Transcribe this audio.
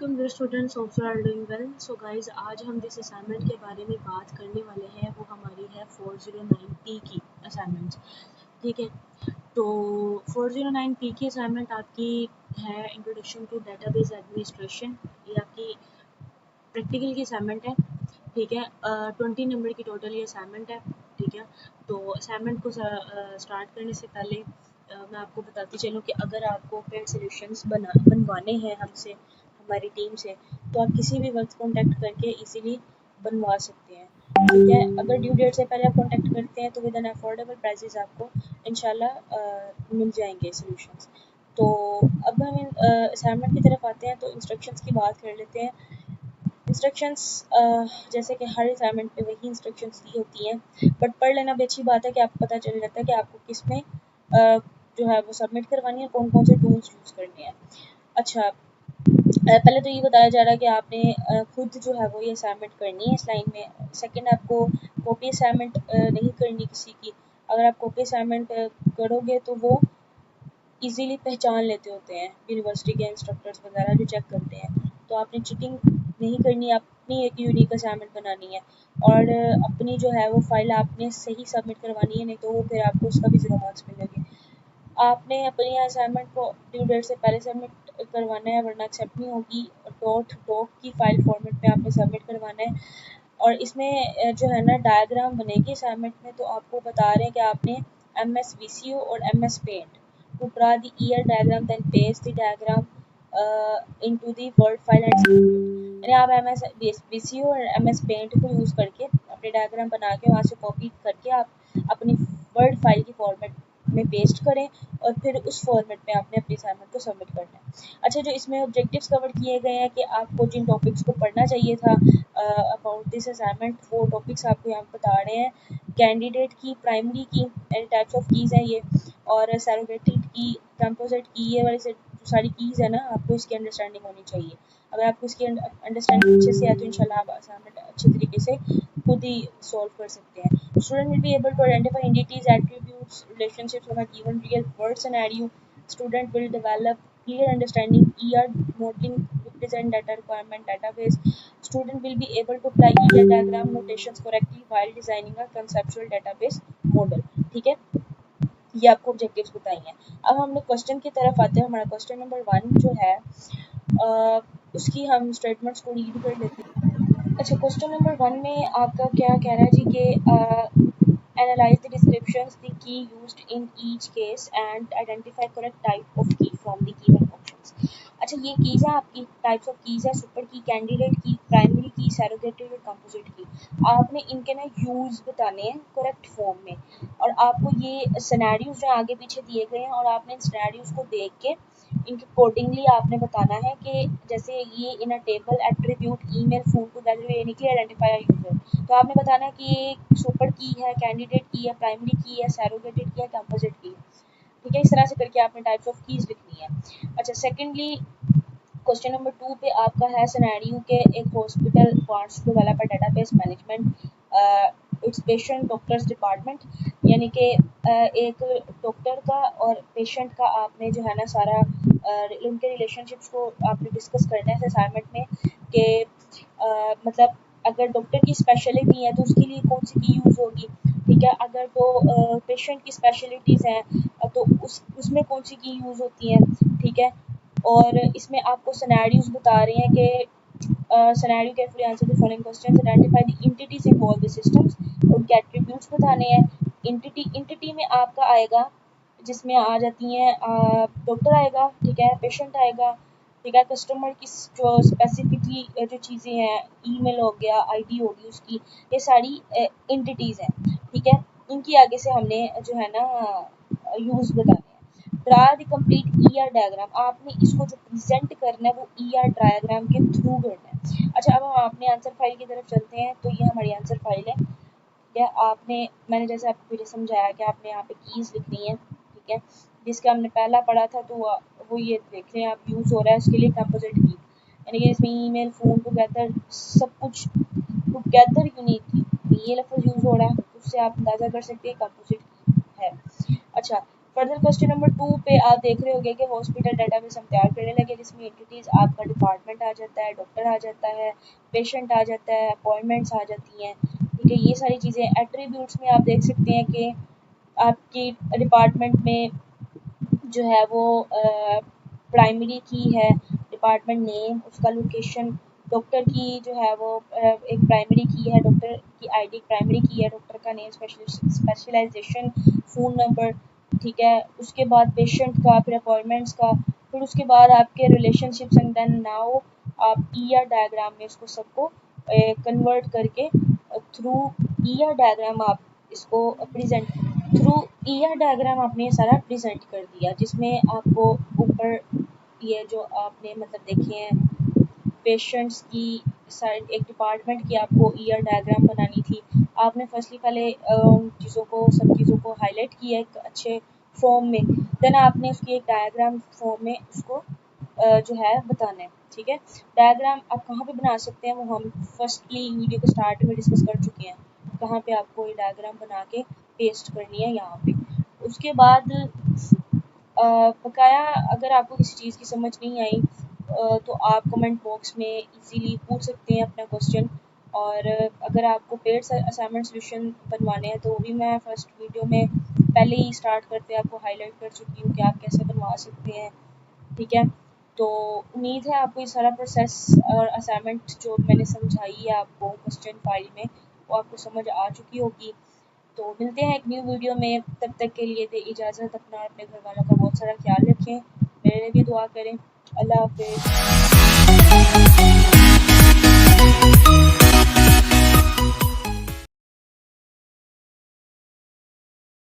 Welcome dear students, hope you are doing well. So guys, आज हम जिस assignment के बारे में बात करने वाले हैं वो हमारी है 409P की असाइनमेंट। ठीक है, तो 409P की असाइनमेंट आपकी है इंट्रोडक्शन टू डेटाबेस एडमिनिस्ट्रेशन। ये आपकी प्रैक्टिकल की असाइनमेंट है। ठीक है, 20 नंबर की टोटल ये असाइनमेंट है। ठीक है, तो असाइनमेंट को स्टार्ट करने से पहले मैं आपको बताती चलूँ कि अगर आपको पेड सॉल्यूशंस बनवाने हैं हमसे, हमारी टीम से, तो आप किसी भी वक्त कॉन्टैक्ट करके इजीली बनवा सकते हैं। ठीक है, अगर ड्यू डेट से पहले आप कॉन्टैक्ट करते हैं तो विद एन अफोर्डेबल प्राइसेस आपको इंशाल्लाह मिल जाएंगे सॉल्यूशंस। तो अब हम असाइनमेंट की तरफ आते हैं, तो इंस्ट्रक्शंस की बात कर लेते हैं। इंस्ट्रक्शंस जैसे कि हर असाइनमेंट पे वही इंस्ट्रक्शंस दी होती हैं, बट पढ़ लेना भी अच्छी बात है कि आपको पता चल जाता है कि आपको किस में जो है वो सबमिट करवानी है, कौन कौन से टूल्स यूज़ करने हैं। अच्छा, पहले तो ये बताया जा रहा है कि आपने खुद जो है वो ये असाइनमेंट करनी है इस लाइन में। सेकंड, आपको कॉपी असाइनमेंट नहीं करनी किसी की। अगर आप कॉपी असाइनमेंट करोगे तो वो इजीली पहचान लेते होते हैं यूनिवर्सिटी के इंस्ट्रक्टर्स वगैरह जो चेक करते हैं। तो आपने चीटिंग नहीं करनी, अपनी एक यूनिक असाइनमेंट बनानी है और अपनी जो है वो फाइल आपने सही सबमिट करवानी है, नहीं तो वो फिर आपको उसका भी 0 मार्क्स मिलेंगे। आपने अपनी असाइनमेंट को ड्यू डेट से पहले सबमिट करवाना है, वरना एक्सेप्ट नहीं होगी। डॉक की फाइल फॉर्मेट में आपने सबमिट करवाना है। और इसमें जो है ना डायग्राम बनेगी असाइनमेंट में, तो आपको बता रहे हैं कि आपने MS VCO और MS Paint to draw the ear diagram, then paste the diagram into the word file and save it। यानी आप MS VCO और MS Paint को यूज़ करके अपने डायग्राम बना के वहाँ से कॉपी करके आप अपनी वर्ड फाइल की फॉर्मेट में पेस्ट करें और फिर उस फॉर्मेट में आपने अपनी असाइनमेंट को सबमिट करना है। अच्छा, जो इसमें ऑब्जेक्टिव्स कवर किए गए हैं कि आपको जिन टॉपिक्स को पढ़ना चाहिए था अबाउट दिस असाइनमेंट, वो टॉपिक्स आपको यहाँ पर बता रहे हैं। कैंडिडेट की, प्राइमरी की, एंड टाइप्स ऑफ कीज़ हैं ये, और सरोगेटेड की, कंपोजिट की, ये वाली सारी कीज़ है ना, आपको इसकी अंडरस्टैंडिंग होनी चाहिए। अगर आपको इसकी अंडरस्टैंडिंग अच्छे से है तो इंशाल्लाह आप असाइनमेंट अच्छे तरीके से खुद ही सॉल्व कर सकते हैं। Student will be able to identify entities, attributes, relationships on a given real world scenario. Student will develop clear understanding ER modeling, represent data requirement database. Student will be able to apply ER diagram notations correctly while designing a conceptual database model. ठीक है, ये आपको objectives बताई हैं। अब हम लोग question की तरफ आते हैं। हमारा क्वेश्चन नंबर 1 जो है उसकी हम स्टेटमेंट्स को रीड कर लेते हैं। अच्छा, क्वेश्चन नंबर 1 में आपका क्या कह रहा है जी कि analyze the descriptions, the key used in each case and identify correct type of key from the given options। अच्छा, ये कीज़ है आपकी, टाइप्स ऑफ कीज़ है, सुपर की, कैंडिडेट की, प्राइमरी की, सरोगेटेड और कंपोजिट की। आपने इनके ना यूज़ बताने हैं करेक्ट फॉर्म में, और आपको ये सिनेरियोज जो आगे पीछे दिए गए हैं और आपने इन सिनेरियोज को देख के इनके अकॉर्डिंगली आपने बताना है कि जैसे ये in a table attribute email phone together यानी कि आइडेंटिफाई यूजर, तो आपने बताना है कि ये सुपर की है, कैंडिडेट की है, प्राइमरी की है, सरोगेटेड की है, कंपोजिट की है। ठीक है, इस तरह से करके आपने टाइप्स ऑफ कीज लिखनी है। अच्छा, सेकेंडली क्वेश्चन नंबर 2 पे आपका है सिनेरियो के एक hospital wants to develop a database management its patient doctors department, यानी कि एक डॉक्टर का और पेशेंट का आपने जो है ना सारा उनके रिलेशनशिप्स को आपने डिस्कस करना है असाइनमेंट में कि मतलब अगर डॉक्टर की स्पेशलिटी है तो उसके लिए कौन सी की यूज़ होगी। ठीक है, अगर तो पेशेंट की स्पेशलिटीज़ हैं तो उसमें कौन सी की यूज़ होती हैं। ठीक है, और इसमें आपको सिनेरियोज बता रहे हैं कि scenario carefully answer the following questions, identify the entities involve the systems, उनके एट्रीब्यूट्स बताने हैं। एंटिटी में आपका आएगा जिसमें आ जाती हैं डॉक्टर आएगा, ठीक है, पेशेंट आएगा, ठीक है, कस्टमर की जो स्पेसिफिकली जो चीज़ें हैं, ईमेल हो गया, आईडी होगी उसकी, ये सारी एंटिटीज़ हैं। ठीक है, इनकी आगे से हमने जो है ना यूज़ बताने हैं। Draw the complete ER diagram, आपने इसको जो प्रेजेंट करना है वो ईआर डायग्राम के थ्रू करना है। अच्छा, अब हम अपने आंसर फाइल की तरफ चलते हैं। तो ये हमारी आंसर फाइल है। ठीक है, मैंने जैसे आपको पहले समझाया कि आपने यहाँ पे कीज़ लिखनी है। ठीक है, जिसका हमने पहला पढ़ा था तो वो ये देख लें आप, यूज़ हो रहा है उसके लिए कंपोजिट की, यानी कि इसमें ईमेल फोन टुगेदर सब कुछ टुगेदर यूनिक की ये लफ्ज़ यूज़ हो रहा है, उससे आप अंदाज़ा कर सकते हैं कंपोजिट की है। अच्छा, फर्दर क्वेश्चन नंबर 2 पे आप देख रहे होंगे कि हॉस्पिटल डाटाबेस हम तैयार करने लगे, जिसमें एंटिटीज़ आपका डिपार्टमेंट आ जाता है, डॉक्टर आ जाता है, पेशेंट आ जाता है, अपॉइंटमेंट्स आ जाती हैं। ठीक है, ये सारी चीज़ें। एट्रीब्यूट्स में आप देख सकते हैं कि आपकी डिपार्टमेंट में जो है वो प्राइमरी की है, डिपार्टमेंट नेम, उसका लोकेशन, डॉक्टर की जो है वो एक प्राइमरी की है, डॉक्टर की आईडी प्राइमरी की है, डॉक्टर का नेम, स्पेशलाइजेशन, फ़ोन नंबर। ठीक है, उसके बाद पेशेंट का, फिर अपॉइंटमेंट्स का, फिर उसके बाद आपके रिलेशनशिप्स एंड देन नाउ आप ईआर डायग्राम में इसको सबको कन्वर्ट करके थ्रू ईआर डायग्राम आप इसको प्रेजेंट थ्रू ईआर डायग्राम आपने ये सारा प्रेजेंट कर दिया, जिसमें आपको ऊपर ये जो आपने मतलब देखे हैं पेशेंट्स की साइड, एक डिपार्टमेंट की आपको ईआर डायग्राम बनानी थी। आपने फर्स्टली पहले सब चीज़ों को हाईलाइट किया एक अच्छे फॉर्म में, देन आपने उसकी एक डायग्राम फॉर्म में उसको जो है बताना है। ठीक है, डायग्राम आप कहाँ पे बना सकते हैं वो हम फर्स्टली वीडियो के स्टार्ट में डिस्कस कर चुके हैं, कहाँ पे आपको ये डायग्राम बना के पेस्ट करनी है यहाँ पे। उसके बाद बकाया अगर आपको किसी चीज़ की समझ नहीं आई तो आप कमेंट बॉक्स में इजीली पूछ सकते हैं अपना क्वेश्चन। और अगर आपको पेड असाइनमेंट सोल्यूशन बनवाने हैं तो वो भी मैं फर्स्ट वीडियो में पहले ही स्टार्ट करते आपको हाईलाइट कर चुकी हूँ कि आप कैसे बनवा सकते हैं। ठीक है, तो उम्मीद है आपको ये सारा प्रोसेस और असाइनमेंट जो मैंने समझाई है आपको क्वेश्चन फाइल में वो आपको समझ आ चुकी होगी। तो मिलते हैं एक न्यू वीडियो में, तब तक के लिए दे इजाज़त। अपना और अपने घर वालों का बहुत सारा ख्याल रखें, मेरे लिए भी दुआ करें। अल्लाह हाफिज़।